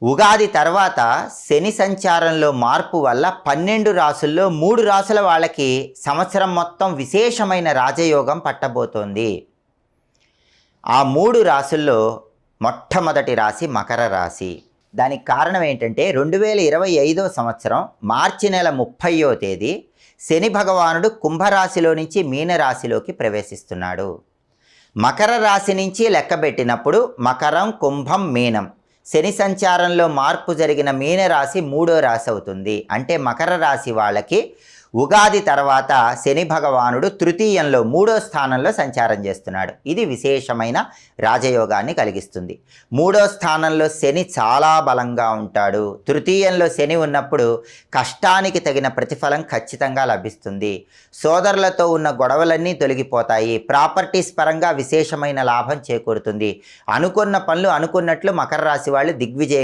ఉగాది తర్వాత శని సంచారంలో మార్పు వల్ల 12 రాసుల్లో 3 రాసుల వాళ్ళకి సంవత్సరం మొత్తం విశేషమైన రాజయోగం పట్టబోతోంది. ఆ 3 రాసుల్లో మొట్టమొదటి రాశి మకర రాశి. దానికి కారణం ఏంటంటే 2025 సంవత్సరం మార్చి నెల 30వ తేదీ శని భగవానుడు కుంభరాశిలో నుంచి మీనరాశిలోకి ప్రవేశిస్తున్నాడు. మకర రాశి నుంచి లెక్కబెట్టినప్పుడు మకరం, కుంభం, మీనం. శని సంచారంలో మార్పు జరిగిన మీనరాశి 3వ రాశి అవుతుంది. అంటే మకర రాశి వాళ్ళకి ఉగాది తర్వాత శని భగవానుడు తృతీయంలో 3వ స్థానంలో సంచారం చేస్తున్నాడు. ఇది విశేషమైన రాజయోగాన్ని కలిగిస్తుంది. 3వ స్థానంలో శని చాలా బలంగా ఉంటాడు. తృతీయంలో శని ఉన్నప్పుడు కష్టానికి తగిన ప్రతిఫలం ఖచ్చితంగా లభిస్తుంది. సోదరులతో ఉన్న గొడవలన్నీ తొలగిపోతాయి. ప్రాపర్టీస్ పరంగా విశేషమైన లాభం చేకూరుతుంది. అనుకున్న పనులు అనుకున్నట్లు మకర రాశి వాళ్ళు దిగ్విజయం